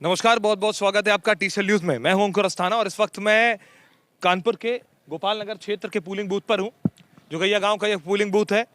नमस्कार, बहुत बहुत स्वागत है आपका टीसीएल न्यूज में। मैं हूं अंकुर अस्थाना और इस वक्त मैं कानपुर के गोपाल नगर क्षेत्र के पोलिंग बूथ पर हूं। जोगैया गांव का यह पोलिंग बूथ है।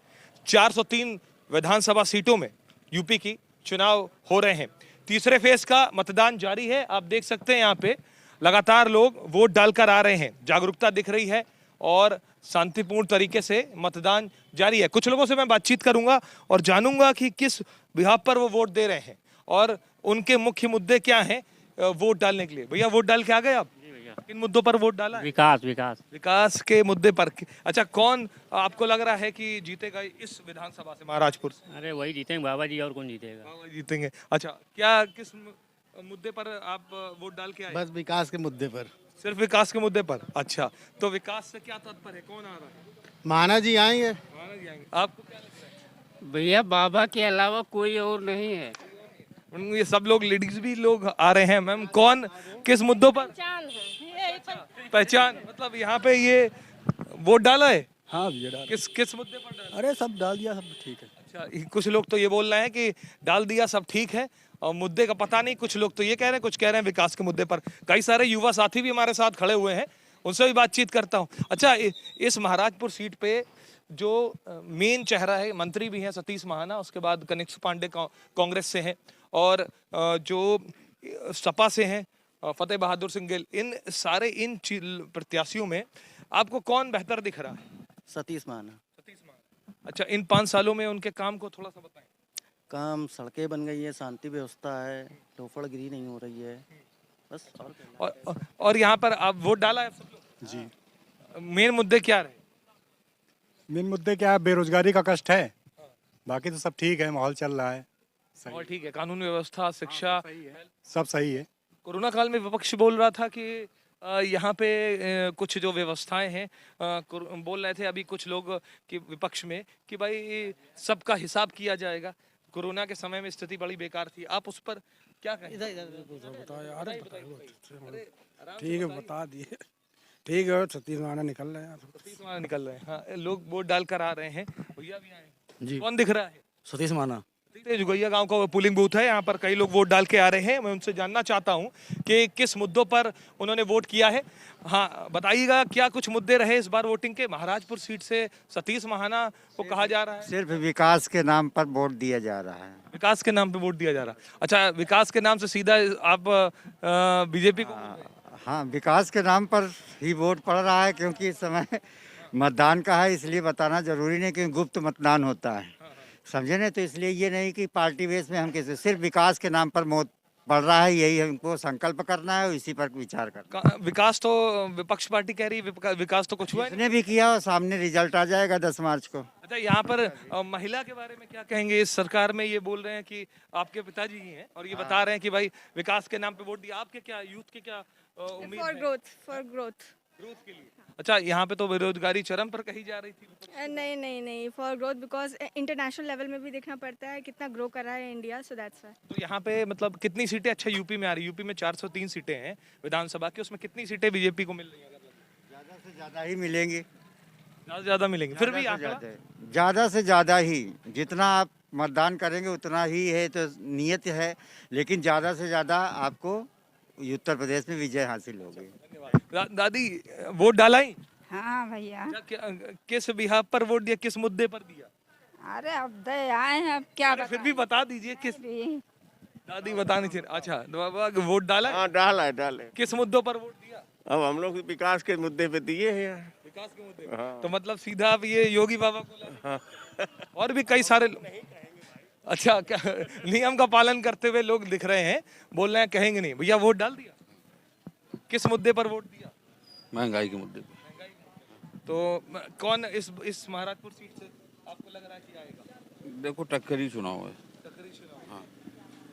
403 विधानसभा सीटों में यूपी की चुनाव हो रहे हैं। तीसरे फेज का मतदान जारी है। आप देख सकते हैं यहाँ पे लगातार लोग वोट डालकर आ रहे हैं। जागरूकता दिख रही है और शांतिपूर्ण तरीके से मतदान जारी है। कुछ लोगों से मैं बातचीत करूंगा और जानूंगा कि किस विभाग पर वो वोट दे रहे हैं और उनके मुख्य मुद्दे क्या हैं वोट डालने के लिए। भैया, वोट डाल के आ गए आप? जी भैया। किन मुद्दों पर वोट डाला है? विकास विकास विकास के मुद्दे पर। अच्छा, कौन आपको लग रहा है कि जीतेगा इस विधानसभा से, महाराजपुर से? अरे वही जीतेंगे बाबा जी, और कौन जीतेगा। बाबा जीतेंगे। अच्छा, क्या किस मुद्दे पर आप वोट डाल के आए? बस विकास के मुद्दे पर। सिर्फ विकास के मुद्दे पर। अच्छा, तो विकास से क्या तात्पर्य है? कौन आ रहा है? माना जी आएंगे। महाराज जी आएंगे। आपको क्या लगता है? भैया बाबा के अलावा कोई और नहीं है। ये सब लोग, लेडीज भी लोग आ रहे हैं। मैम, कौन किस मुद्दों पर? पहचान मतलब यहाँ पे ये वोट डाला है? हाँ भैया डाल। किस किस मुद्दे पर डाला? अरे सब डाल दिया, सब ठीक है। अच्छा, कुछ लोग तो ये बोल रहे हैं कि डाल दिया सब ठीक है और मुद्दे का पता नहीं। कुछ लोग तो ये कह रहे हैं, कुछ कह रहे हैं विकास के मुद्दे पर। कई सारे युवा साथी भी हमारे साथ खड़े हुए हैं, उनसे भी बातचीत करता हूँ। अच्छा, इस महाराजपुर सीट पे जो मेन चेहरा है, मंत्री भी हैं सतीश महाना, उसके बाद कनिष्क पांडे कांग्रेस से हैं और जो सपा से हैं फतेह बहादुर सिंह गिल। इन सारे प्रत्याशियों में आपको कौन बेहतर दिख रहा है? सतीश महाना। सतीश महाना। अच्छा, इन 5 सालों में उनके काम को थोड़ा सा बताएं। काम, सड़कें बन गई है, शांति व्यवस्था है, टोफड़गिरी नहीं हो रही है, बस। और यहाँ पर आप वोट डाला है सब लोग? जी। मेन मुद्दे क्या रहे? मेन मुद्दे क्या है? बेरोजगारी का कष्ट है, बाकी तो सब ठीक है, माहौल चल रहा है सही। और ठीक है, कानून व्यवस्था, शिक्षा, सब सही है। कोरोना काल में विपक्ष बोल रहा था कि यहाँ पे कुछ जो व्यवस्थाएं हैं, बोल रहे थे अभी कुछ लोग कि विपक्ष में कि भाई सबका हिसाब किया जाएगा। कोरोना के समय में स्थिति बड़ी बेकार थी। आप उस पर क्या कहें? ठीक है, बता दिए। ठीक है, सतीश महाना निकल रहे हैं। सतीश महाना निकल रहे हैं। हाँ, लोग वोट डाल कर आ रहे हैं। भैया भी आए जी। कौन दिख रहा है? सतीश महाना। जोगैया गांव का पोलिंग बूथ है। यहाँ पर कई लोग वोट डाल के आ रहे हैं। मैं उनसे जानना चाहता हूँ कि किस मुद्दों पर उन्होंने वोट किया है। हाँ, बताइएगा क्या कुछ मुद्दे रहे इस बार वोटिंग के? महाराजपुर सीट से सतीश महाना को कहा जा रहा है सिर्फ विकास के नाम पर वोट दिया जा रहा है। विकास के नाम पे वोट दिया जा रहा है। अच्छा, विकास के नाम से सीधा आप बीजेपी को? हाँ, विकास के नाम पर ही वोट पड़ रहा है, क्योंकि इस समय मतदान का है, इसलिए बताना जरूरी नहीं, क्योंकि गुप्त मतदान होता है, समझे नहीं। तो इसलिए ये नहीं कि पार्टी बेस में हम किसी, सिर्फ विकास के नाम पर वोट पड़ रहा है, यही हमको संकल्प करना है और इसी पर विचार करना है। विकास तो विपक्ष पार्टी कह रही है, विकास तो कुछ हुआ नहीं। इसने भी किया और सामने रिजल्ट आ जाएगा 10 मार्च को। अच्छा, यहाँ पर महिला के बारे में क्या कहेंगे? इस सरकार में ये बोल रहे हैं कि आपके पिताजी ही हैं और ये बता रहे हैं कि भाई विकास के नाम पे वोट दिया। आपके क्या यूथ के क्या उम्मीद है? फॉर ग्रोथ के लिए। अच्छा, यहाँ पे तो बेरोजगारी चरम पर कही जा रही थी। नहीं, for growth, because international level में भी देखना पड़ता है कितना ग्रो कर रहा है इंडिया, सो दैट्स व्हाई। तो यहाँ पे मतलब कितनी सीटें अच्छा यूपी में आ रही है? यूपी में 403 सीटें हैं विधानसभा की, उसमें कितनी सीटें बीजेपी को मिल रही है? ज़्यादा से ज़्यादा ही मिलेंगी। ज्यादा मिलेंगी फिर भी? ज़्यादा से ज़्यादा ही, जितना आप मतदान करेंगे उतना ही है, तो नियत है, लेकिन ज़्यादा से ज़्यादा आपको उत्तर प्रदेश में विजय हासिल होगी। दादी, वोट डाला ही? हाँ भैया। किस बिहार पर वोट दिया, किस मुद्दे पर दिया? अरे अब दे आए हैं, अब क्या फिर भी बता दीजिए किस। दादी बतानी चाहिए। अच्छा, वोट डाला? हाँ, डाला है। किस मुद्दों पर वोट दिया? अब हम लोग विकास के मुद्दे पे दिए हैं। विकास के मुद्दे। हाँ। तो मतलब सीधा आप ये योगी बाबा को हाँ। और भी कई सारे अच्छा, क्या नियम का पालन करते हुए लोग दिख रहे हैं, बोल रहे हैं कहेंगे नहीं। भैया, वोट डाल दिया? किस मुद्दे पर वोट दिया? महंगाई के मुद्दे पे। तो कौन इस महाराजपुर सीट से आपको लग रहा है कि आएगा? देखो, टक्कर चुनाव है। टक्करी चुनाव। हाँ,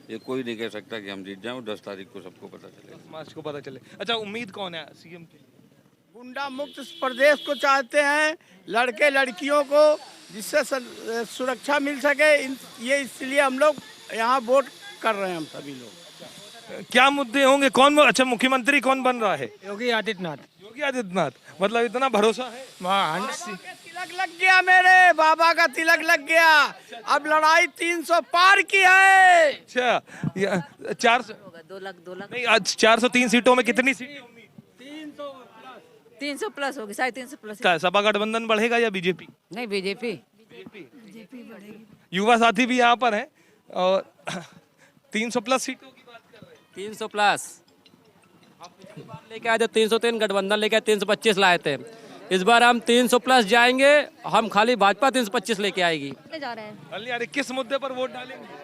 ये कोई नहीं कह सकता कि हम जीत जाएं। 10 तारीख को सबको पता चलेगा। 10 मार्च को पता चले। अच्छा, उम्मीद कौन है सीएम की? गुंडा मुक्त प्रदेश को चाहते हैं, लड़के लड़कियों को, जिससे सुरक्षा मिल सके। ये इसलिए हम लोग यहाँ वोट कर रहे हैं, हम सभी लोग। क्या मुद्दे होंगे? कौन अच्छा मुख्यमंत्री कौन बन रहा है? योगी आदित्यनाथ। योगी आदित्यनाथ, मतलब इतना भरोसा है? तिलक लग गया, मेरे बाबा का तिलक लग गया। अब लड़ाई 300 पार की है। अच्छा, 400 2 लाख 2 लाख नहीं, आज 403 सीटों में कितनी सीटें होंगी? 300 प्लस होगी, 350 प्लस। क्या सपा गठबंधन बढ़ेगा या बीजेपी? नहीं, बीजेपी। युवा साथी भी यहाँ पर हैं और 300 प्लस सीटों की बात कर रहे हैं। 300 प्लस लेके आए थे, 303 गठबंधन लेके आए, 325 लाए थे। इस बार हम 300 प्लस जाएंगे, हम खाली भाजपा 325 लेके आएगी। जा रहे हैं अली यार किस मुद्दे पर वोट डालेंगे?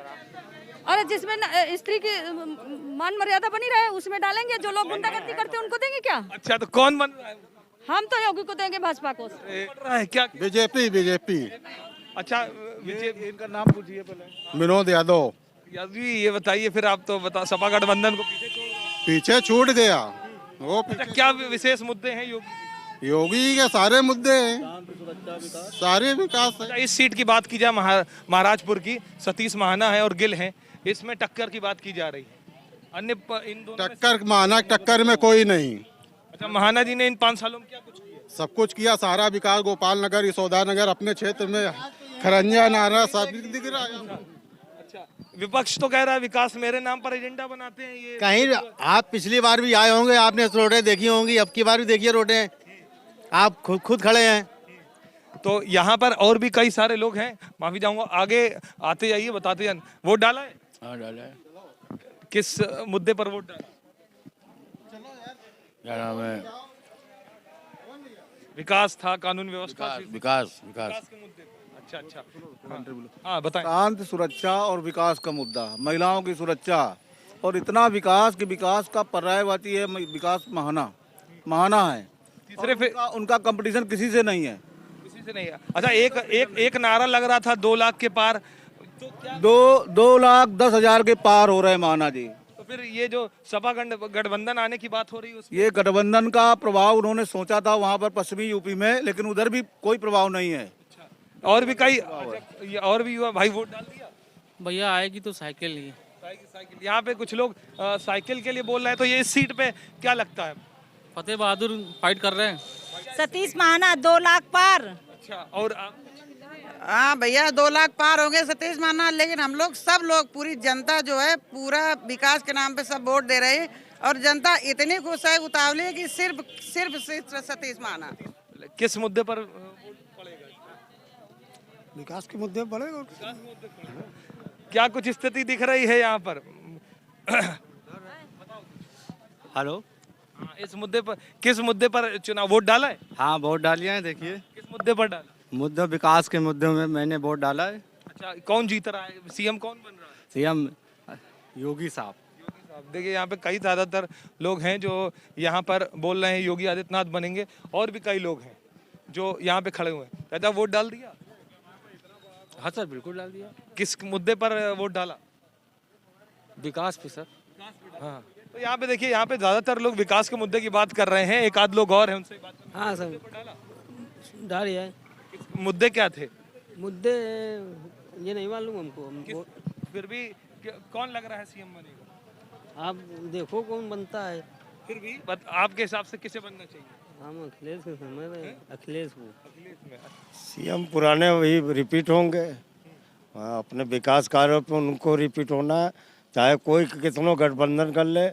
और जिसमें स्त्री की मान मर्यादा बनी रहे उसमें डालेंगे। जो लोग गुंडागर्दी करते हैं उनको देंगे क्या? अच्छा तो कौन बन रहा है? हम तो योगी को देंगे, भाजपा को। बढ़ रहा है क्या? BJP BJP. अच्छा बीजेपी। इनका नाम पूछिए पहले। विनोद यादव। यार जी ये बताइए फिर, आप तो बता सपा गठबंधन को पीछे छोड़ रहे हैं। पीछे छूट गया वो। अच्छा, क्या विशेष मुद्दे हैं योगी? योगी के सारे मुद्दे हैं, सारे विकास है। अच्छा, इस सीट की बात की जाए महाराजपुर की, सतीश महाना है और गिल है, इसमें टक्कर की बात की जा रही है। अन्य इन दोनों में टक्कर माना, टक्कर में कोई नहीं। अच्छा, महाना जी ने इन 5 सालों में क्या कुछ किया? सब कुछ किया, सारा विकास गोपाल नगर, यशोदा नगर, अपने क्षेत्र में खरंजा नारा सब दिख रहा है। अच्छा, विपक्ष तो कह रहा है विकास मेरे नाम पर एजेंडा बनाते हैं ये। कहीं आप पिछली बार भी आए होंगे, आपने रोडें देखी होंगी, अब की बार भी देखिए रोडें, आप खुद खड़े हैं। तो यहाँ पर और भी कई सारे लोग हैं, माफी चाहूंगा, आगे आते जाइए, बताते जाइए। वोट डाला है? हाँ डाला है। किस मुद्दे पर वोट डाला? क्या नाम है? विकास था, कानून व्यवस्था, विकास के मुद्दे पर। अच्छा अच्छा, हाँ बताएं। शांति, सुरक्षा और विकास का मुद्दा, महिलाओं की सुरक्षा और इतना विकास कि विकास का पर्यायवाची है विकास महाना है। तीसरे उनका कंपटीशन किसी से नहीं है। किसी से नहीं है। अच्छा, एक नारा लग रहा था 2 लाख के पार, तो क्या 2,10,000 के पार हो रहे हैं महाना जी। तो फिर ये जो सपा गठबंधन आने की बात हो रही है उसमें ये गठबंधन का प्रभाव उन्होंने सोचा था वहाँ पर पश्चिमी यूपी में, लेकिन उधर भी कोई प्रभाव नहीं है। और भी कई और भी युवा भाई वोट डाल दिया? भैया आएगी तो साइकिल ही। साइकिल यहाँ पे कुछ लोग साइकिल के लिए बोल रहे हैं, तो ये इस सीट पे क्या लगता है? फतेह बहादुर फाइट कर रहे हैं। सतीश महाना 2 लाख पार। अच्छा, और हाँ भैया 2 लाख पार होंगे सतीश महाना, लेकिन हम लोग सब लोग पूरी जनता जो है पूरा विकास के नाम पे सब वोट दे रहे हैं और जनता इतनी खुश है उतावली है कि सिर्फ सतीश महाना। किस मुद्दे पर पड़ेगा? विकास के मुद्दे पर बढ़ेगा। क्या कुछ स्थिति दिख रही है यहाँ पर? हेलो, इस मुद्दे पर, किस मुद्दे पर चुनाव वोट डाला है? हाँ वोट डालिए हैं, देखिए किस मुद्दे पर डाला? मुद्दा विकास के मुद्दे में मैंने वोट डाला है। अच्छा, कौन जीत रहा है? सीएम कौन बन रहा है? सीएम योगी साहब। देखिए यहाँ पे कई ज्यादातर लोग हैं जो यहाँ पर बोल रहे हैं योगी आदित्यनाथ बनेंगे, और भी कई लोग हैं जो यहाँ पे खड़े हुए हैं। चाचा वोट डाल दिया? हाँ सर बिल्कुल डाल दिया। किस मुद्दे पर वोट डाला? विकास पे सर। हाँ, तो यहाँ पे देखिए, यहाँ पे ज्यादातर लोग विकास के मुद्दे की बात कर रहे हैं। एक आध लोग और हैं, उनसे बात करते हैं। हाँ सर डालिए। मुद्दे क्या थे? मुद्दे ये नहीं मालूम हमको। फिर भी कौन लग रहा है सीएम बनेगा? आप देखो कौन बनता है। फिर भी आपके हिसाब से किसे बनना चाहिए? हम अखिलेश को समझ रहे हैं, अखिलेश को। सीएम पुराने वही रिपीट होंगे। हाँ, अपने विकास कार्यों पे उनको रिपीट होना है, चाहे कोई कितनों गठबंधन कर ले,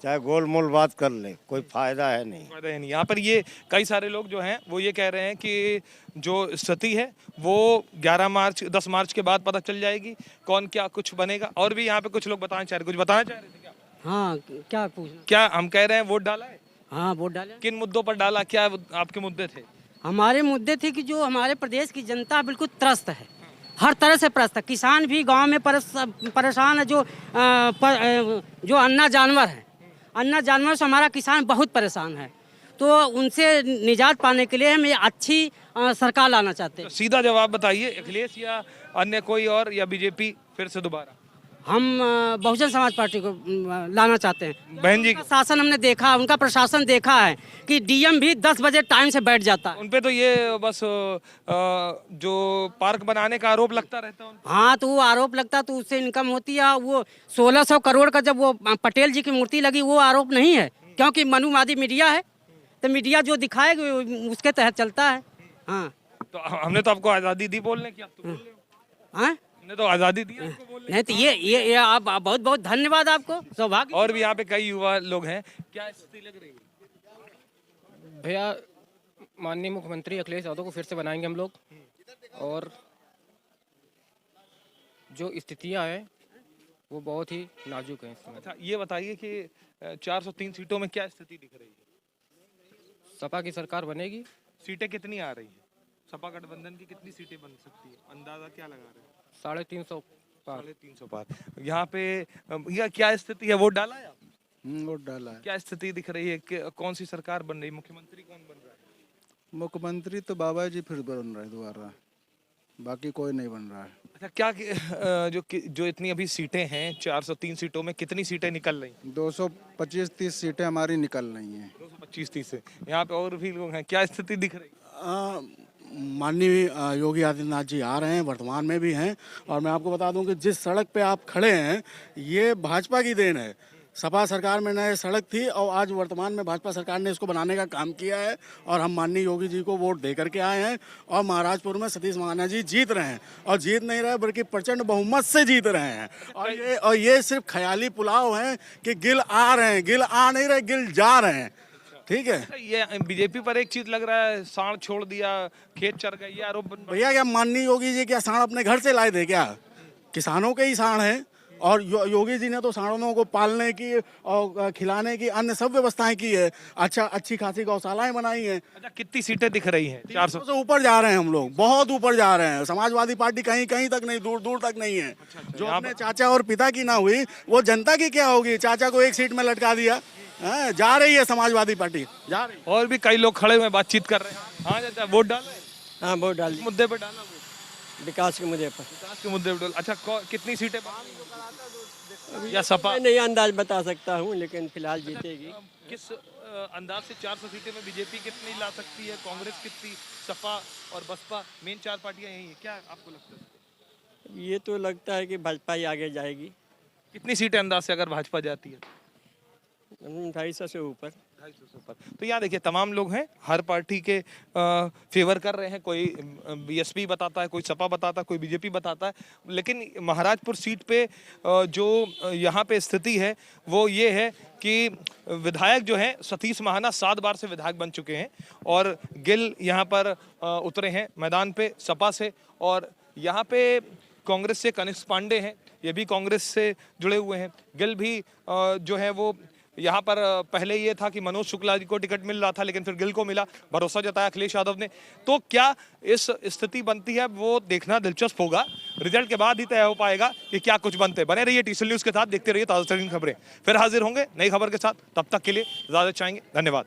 चाहे गोल मोल बात कर ले, कोई फायदा है नहीं। फायदा है नहीं। यहाँ पर ये कई सारे लोग जो हैं वो ये कह रहे हैं कि जो स्थिति है वो 10 मार्च के बाद पता चल जाएगी कौन क्या कुछ बनेगा। और भी यहाँ पे कुछ लोग बताना चाह रहे, कुछ बताना चाह रहे थे क्या? हाँ क्या पूछना? क्या हम कह रहे हैं वोट डाला है? हाँ वोट डाले। किन मुद्दों पर डाला? क्या आपके मुद्दे थे? हमारे मुद्दे थे कि जो हमारे प्रदेश की जनता बिल्कुल त्रस्त है, हर तरह से त्रस्त है। किसान भी गांव में परेशान है। जो अन्ना जानवर है, अन्ना जानवर से हमारा किसान बहुत परेशान है। तो उनसे निजात पाने के लिए हम ये अच्छी सरकार लाना चाहते हैं। तो सीधा जवाब बताइए, अखिलेश या अन्य कोई और, या बीजेपी फिर से दोबारा? हम बहुजन समाज पार्टी को लाना चाहते हैं। बहन जी, शासन हमने देखा, उनका प्रशासन देखा है कि डीएम भी 10 बजे टाइम से बैठ जाता है। उनपे तो ये बस जो पार्क बनाने का आरोप लगता रहता है। हाँ, तो वो आरोप लगता तो उससे इनकम होती है। वो 1600 करोड़ का जब वो पटेल जी की मूर्ति लगी, वो आरोप नहीं है, क्योंकि मनुवादी मीडिया है, तो मीडिया जो दिखाएगा उसके तहत चलता है। हाँ, तो हमने तो आपको आज़ादी दी बोलने की, आप तो बोल रहे हो। हाँ, ने तो आजादी दी आपको बोलने नहीं तो ये आप बहुत बहुत धन्यवाद आपको, सौभाग्य। की। और भी यहाँ पे कई युवा लोग हैं, क्या स्थिति लग रही है? भैया माननीय मुख्यमंत्री अखिलेश यादव को फिर से बनाएंगे हम लोग, और जो स्थितियां हैं वो बहुत ही नाजुक हैं इस समय। अच्छा ये बताइए कि 403 सीटों में क्या स्थिति दिख रही है? सपा की सरकार बनेगी। सीटें कितनी आ रही हैं? सपा गठबंधन की कितनी सीटें बन सकती है, अंदाजा क्या लगा रहे हैं? 350 पार। 350 पार। यहाँ पे यह क्या स्थिति है? वोट डाला है आप? वोट डाला है। क्या स्थिति दिख रही है कि कौन सी सरकार बन रही है? मुख्यमंत्री कौन बन रहा है? मुख्यमंत्री तो बाबा जी फिर बन रहे दोबारा, बाकी कोई नहीं बन रहा है। अच्छा क्या जो इतनी अभी सीटें हैं, 403 सीटों में कितनी सीटें निकल रही हैं? 225-30 सीटें हमारी निकल रही हैं। 225-30 से। यहाँ पे और भी लोग हैं, क्या स्थिति दिख रही है? माननीय योगी आदित्यनाथ जी आ रहे हैं, वर्तमान में भी हैं। और मैं आपको बता दूं कि जिस सड़क पे आप खड़े हैं ये भाजपा की देन है। सपा सरकार में नए सड़क थी और आज वर्तमान में भाजपा सरकार ने इसको बनाने का काम किया है, और हम माननीय योगी जी को वोट दे करके आए हैं। और महाराजपुर में सतीश महाना जी जीत रहे हैं, और जीत नहीं रहे बल्कि प्रचंड बहुमत से जीत रहे हैं। और ये सिर्फ ख्याली पुलाव है कि गिल आ रहे हैं, गिल आ नहीं रहे, गिल जा रहे हैं। ठीक है, ये बीजेपी पर एक चीज लग रहा है, सांड छोड़ दिया, खेत चर गया, ये आरोप भैया क्या माननीय योगी जी क्या सांड अपने घर से लाए थे क्या? किसानों के ही सांड हैं, और योगी जी ने तो सांडों को पालने की और खिलाने की अन्य सब व्यवस्थाएं की है। अच्छी खासी गौशालाएं बनाई हैं। अच्छा कितनी सीटें दिख रही हैं? 400 से ऊपर जा रहे हैं हम लोग, बहुत ऊपर जा रहे हैं। समाजवादी पार्टी कहीं कहीं तक नहीं, दूर दूर तक नहीं है। जो अपने चाचा और पिता की ना हुई वो जनता की क्या होगी? चाचा को एक सीट में लटका दिया। जा रही है समाजवादी पार्टी, जा रही है। और भी कई लोग खड़े हुए बातचीत कर रहे हैं। हाँ चाचा वोट डाला है? हाँ वोट डाल, मुद्दे पे डाला वोट? विकास के मुद्दे पर। विकास के मुद्दे पे डाला। अच्छा कितनी सीटें या सपा? मैं नहीं अंदाज बता सकता हूँ, लेकिन फिलहाल जीतेगी। किस अंदाज से 400 सीटें में बीजेपी कितनी ला सकती है, कांग्रेस कितनी, सपा और बसपा मेन 4 पार्टियां यही है, क्या आपको लगता है? ये तो लगता है कि भाजपा ही आगे जाएगी। कितनी सीटें अंदाज से अगर भाजपा जाती है? 250 से ऊपर। 250 से ऊपर। तो यहाँ देखिए तमाम लोग हैं, हर पार्टी के फेवर कर रहे हैं। कोई बीएसपी बताता है, कोई सपा बताता है, कोई बीजेपी बताता है। लेकिन महाराजपुर सीट पे जो यहाँ पे स्थिति है वो ये है कि विधायक जो है सतीश महाना 7 बार से विधायक बन चुके हैं, और गिल यहाँ पर उतरे हैं मैदान पे सपा से, और यहाँ पे कांग्रेस से कनिष्क पांडे हैं, ये भी कांग्रेस से जुड़े हुए हैं। गिल भी जो है वो यहाँ पर पहले ये था कि मनोज शुक्ला जी को टिकट मिल रहा था, लेकिन फिर गिल को मिला। भरोसा जताया अखिलेश यादव ने। तो क्या इस स्थिति बनती है वो देखना दिलचस्प होगा। रिजल्ट के बाद ही तय हो पाएगा कि क्या कुछ बनते। बने रहिए टीसीएल न्यूज़ के साथ, देखते रहिए ताज़ा तरीन खबरें। फिर हाजिर होंगे नई खबर के साथ, तब तक के लिए इजाजत चाहेंगे। धन्यवाद।